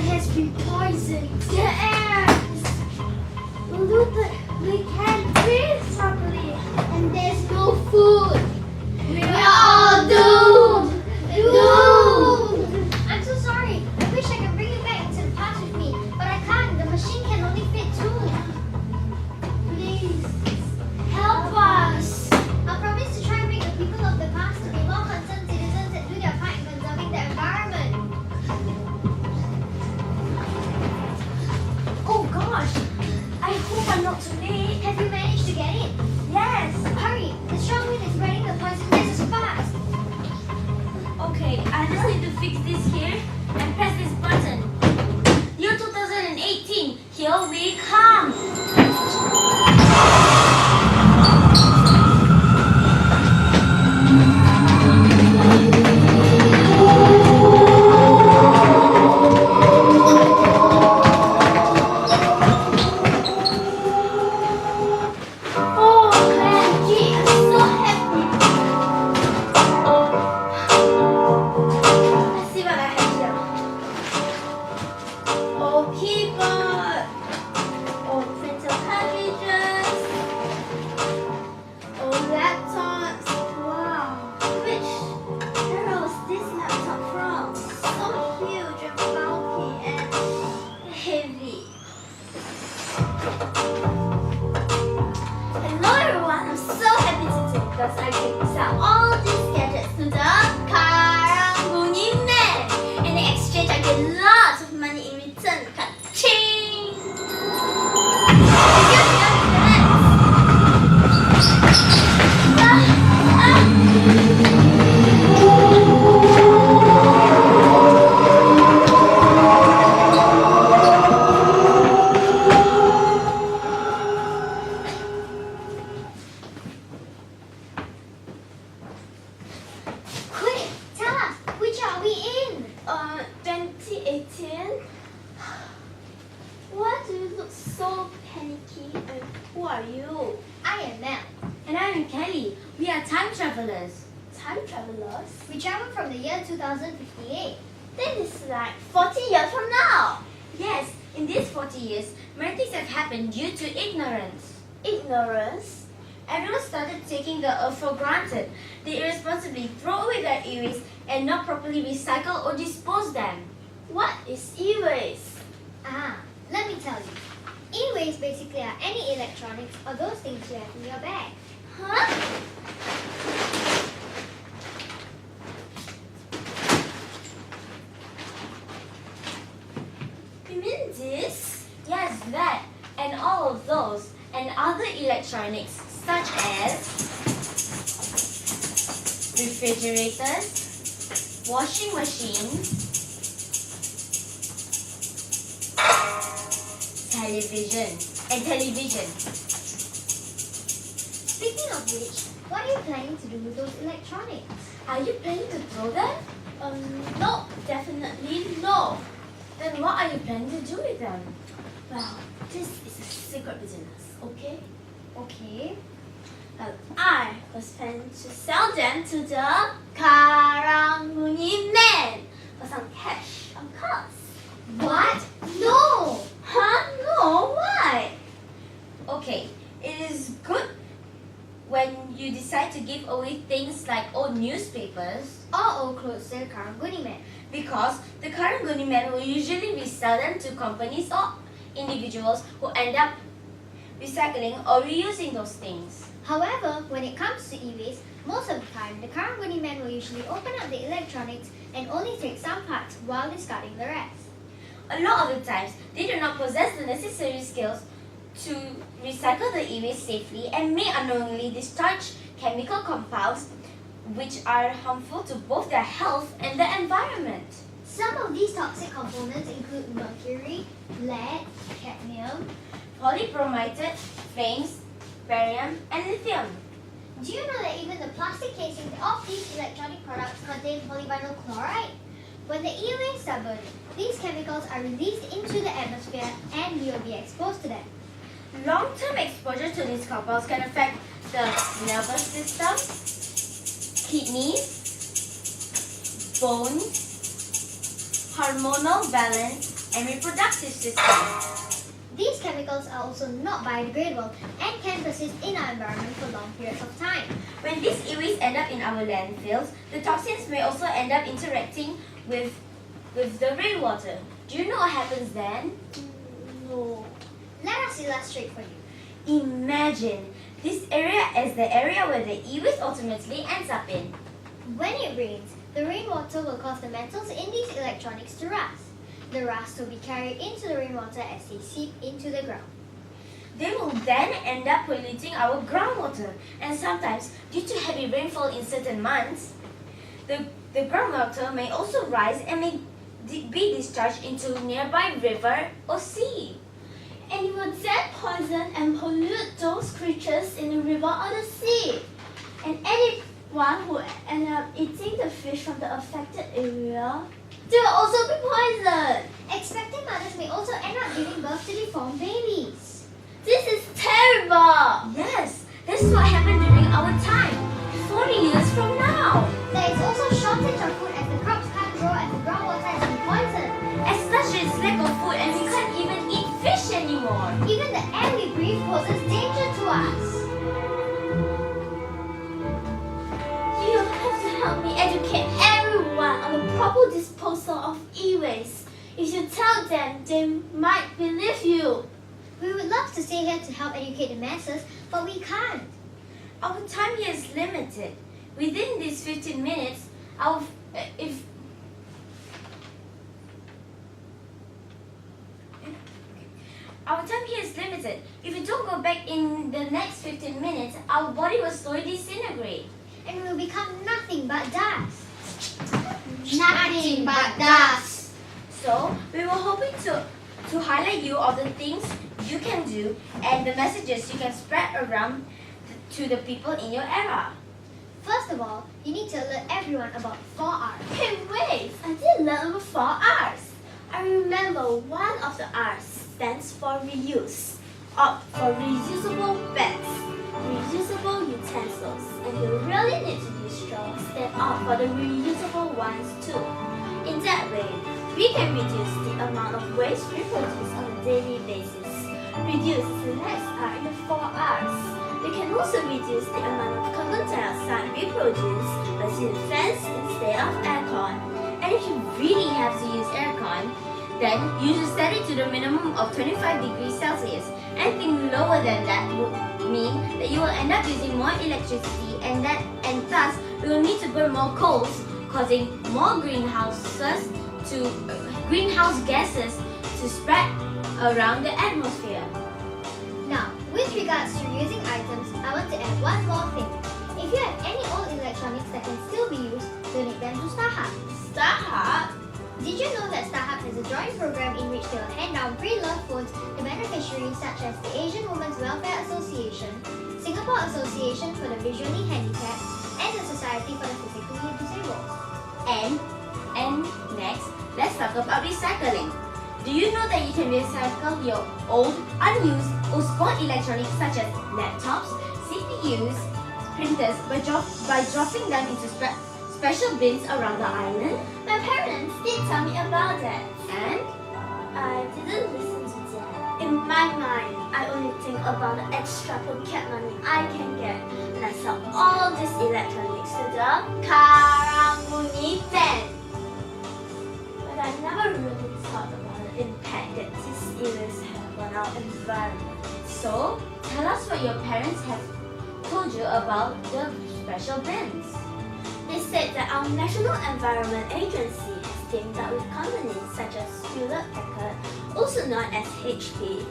has been poisoned. The air is polluted. We can't breathe properly. And there's no food. We're all doomed. Doomed. I'm so sorry. I wish I could bring you back into the past with me, but I can't. The machine can only fit two. Please, help us. I promise to try and make the people of the past to be more concerned citizens and do their part in conserving the environment. Oh gosh, I hope I'm not too late. Have you managed to get it? Yes. Hurry, the strong wind is spreading the poison gases fast. Okay, I just need to fix this here and press this button. Year 2018, here we come. Oh, Clancy, I'm so happy. Let's see what I have here. Oh, keyboard. Oh, printer cartridges. Oh, laptops. Wow. Which era was this laptop from? So huge and bulky and heavy. Hello everyone, I'm so happy today because I can sell all these gadgets to the Karang-Guni man. In exchange, I get lots of money in return. Ka-ching! Quick, tell us, which are we in? 2018. Why do you look so panicky and who are you? I am Mel. And I'm Kelly. We are time travelers. Time travelers? We travel from the year 2058. That is like 40 years from now. Yes, in these 40 years, many things have happened due to ignorance. Ignorance? Everyone started taking the earth for granted. They irresponsibly throw away their e-waste and not properly recycle or dispose them. What is e-waste? Let me tell you. E-waste basically are any electronics or those things you have in your bag. Huh? You mean this? Yes, that and all of those and other electronics such as refrigerators, washing machines, television. Speaking of which, what are you planning to do with those electronics? Are you planning to throw them? No, definitely no. Then what are you planning to do with them? Well, this is a secret business, okay? Okay. I was planning To sell them to the Karang-Guni man for some cash, of course. What? No! Huh? No, why? Okay, it is good when you decide to give away things like old newspapers Or old clothes to the Karang-Guni man. because the current Guni man will usually resell them to companies or individuals who end up recycling or reusing those things. However, when it comes to e-waste, most of the time, the Karang-Guni man will usually open up the electronics and only take some parts while discarding the rest. A lot of the times, they do not possess the necessary skills to recycle the e-waste safely and may unknowingly discharge chemical compounds which are harmful to both their health and the environment. Some of these toxic components include mercury, lead, cadmium. Polypromited, flames, barium, and lithium. Do you know that even the plastic casings of these electronic products contain polyvinyl chloride? When the e-waste are burned, these chemicals are released into the atmosphere and you will be exposed to them. Long-term exposure to these compounds can affect the nervous system, kidneys, bones, hormonal balance, and reproductive system. These chemicals are also not biodegradable and can persist in our environment for long periods of time. When these e-waste end up in our landfills, the toxins may also end up interacting with the rainwater. Do you know what happens then? No. Let us illustrate for you. Imagine this area as the area where the e-waste ultimately ends up in. When it rains, the rainwater will cause the metals in these electronics to rust. The rust will be carried into the rainwater as they seep into the ground. They will then end up polluting our groundwater, and sometimes, due to heavy rainfall in certain months, the groundwater may also rise and may be discharged into nearby river or sea. And it will then poison and pollute those creatures in the river or the sea. And anyone who end up eating the fish from the affected area, they will also be poisoned. Expecting mothers may also end up giving birth to deformed babies. this is terrible! Yes, this is what happened during our time, 40 years from now. There is also shortage of food as the crops can't grow and the groundwater has been poisoned. As such, there's lack of food and we can't even eat fish anymore. Even the air we breathe poses danger to us. You have to help me educate everyone on the proper disposal of e-waste. If you tell them, they might believe you. We would love to stay here to help educate the masses, but we can't. Our time here is limited. Within these 15 minutes, our time here is limited. If we don't go back in the next 15 minutes, our body will slowly disintegrate. And we will become nothing but dust. Nothing but dust. So, we were hoping to highlight you of the things you can do and the messages you can spread around to the people in your era. First of all, you need to alert everyone about 4Rs. Hey, wait! I didn't learn about 4 R's. I remember one of the R's stands for reuse, or for reusable bags, reusable utensils, and you really need to be strong. Stand up for the reusable ones too. In that way, we can reduce the amount of waste we produce on a daily basis. Reduce is the next R in the 4 R's. We can also reduce the amount of carbon dioxide we produce by using fans instead of aircon. And if you really have to use aircon, then you should set it to the minimum of 25 degrees Celsius. Anything lower than that would mean that you will end up using more electricity and thus we will need to burn more coals, causing more greenhouse gases to spread around the atmosphere. Now, with regards to reusing items, I want to add one more thing. If you have any old electronics that can still be used, donate them to StarHub. StarHub? Did you know that StarHub has a drawing program in which they will hand down free love phones to beneficiaries such as the Asian Women's Welfare Association, Singapore Association for the Visually Handicapped, and the Society for the Physically Disabled? And next, let's talk about recycling. Do you know that you can recycle your old, unused, or spoiled electronics such as laptops, CPUs, printers by dropping them into special bins around the island? My parents did tell me about that. And I didn't listen to that. In my mind, I only think about the extra pocket money I can get when I sell all these electronics to the Karang-Guni fan. But I never really thought about the impact that these e-waste have on our environment. so, tell us what your parents have told you about the special bins. They said that our National Environment Agency has teamed up with companies such as Hewlett Packard, also known as HP,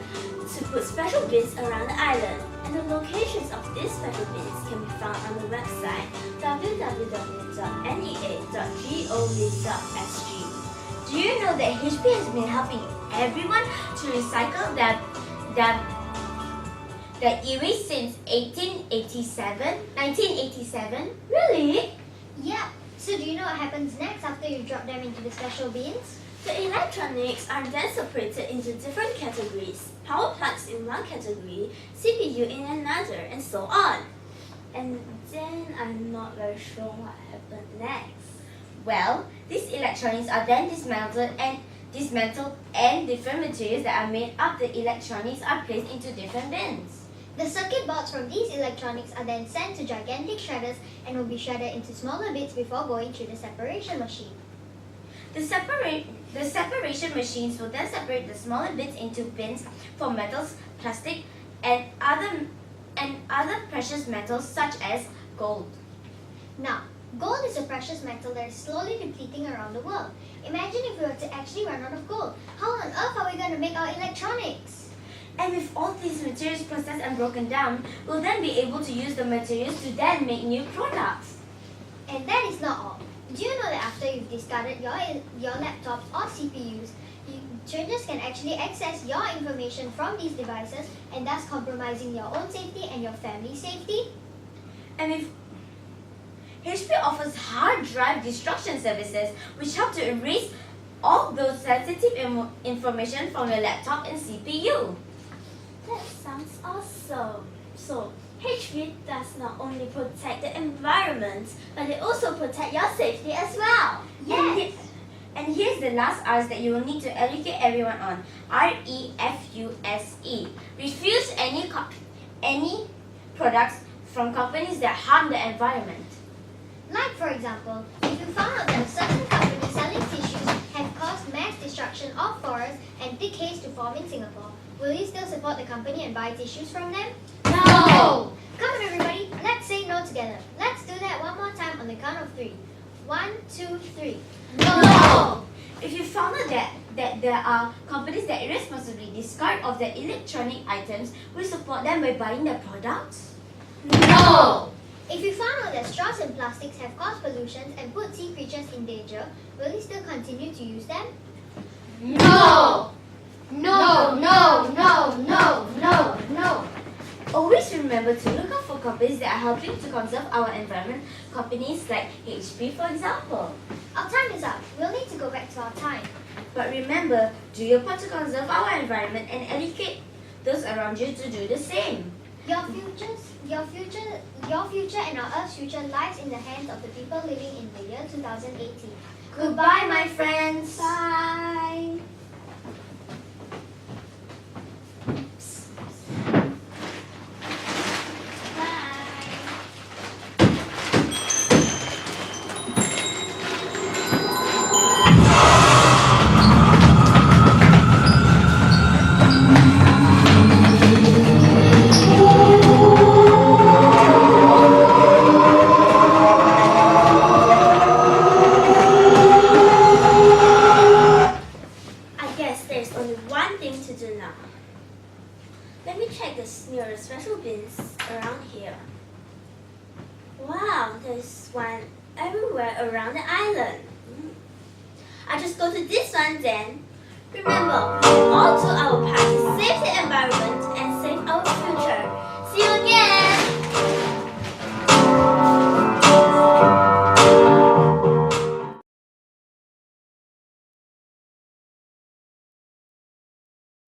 to put special bins around the island. And the locations of these special bins can be found on the website www.nea.gov.sg. Do you know that HP has been helping everyone to recycle their e-waste since 1987? Really? Yep. So do you know what happens next after you drop them into the special bins? The electronics are then separated into different categories. Power plugs in one category, CPU in another, and so on. And then I'm not very sure what happened next. Well, these electronics are then dismantled and different materials that are made up the electronics are placed into different bins. The circuit boards from these electronics are then sent to gigantic shredders and will be shredded into smaller bits before going through the separation machine. The separation machines will then separate the smaller bits into bins for metals, plastic, and other precious metals such as gold. Now, gold is a precious metal that is slowly depleting around the world. Imagine if we were to actually run out of gold. How on earth are we going to make our electronics? And with all these materials processed and broken down, we'll then be able to use the materials to then make new products. And that is not all. Do you know that after you've discarded your laptops or CPUs, strangers can actually access your information from these devices and thus compromising your own safety and your family's safety? And with HP offers hard drive destruction services which help to erase all those sensitive information from your laptop and CPU. That sounds awesome. So, HP does not only protect the environment, but they also protect your safety as well. Yes! And here's the last R's that you will need to educate everyone on. REFUSE. Refuse any products from companies that harm the environment. Like for example, if you found out that certain companies selling tissues have caused mass destruction of forests and thick haze to form in Singapore, will you still support the company and buy tissues from them? No! Come on everybody, let's say no together. Let's do that one more time on the count of 3. 1, 2, 3. No! If you found out that there are companies that irresponsibly discard of their electronic items, will you support them by buying their products? No! If you found out that straws and plastics have caused pollution and put sea creatures in danger, will you still continue to use them? No! No, no, no, no, no, no. Always remember to look out for companies that are helping to conserve our environment, companies like HP for example. Our time is up. We'll need to go back to our time. But remember, do your part to conserve our environment and educate those around you to do the same. Your future and our Earth's future lies in the hands of the people living in the year 2018. Goodbye, my friends. Bye. Let me check the nearest special bins around here. Wow, there's one everywhere around the island. I'll just go to this one then. Remember, we all do our part to save the environment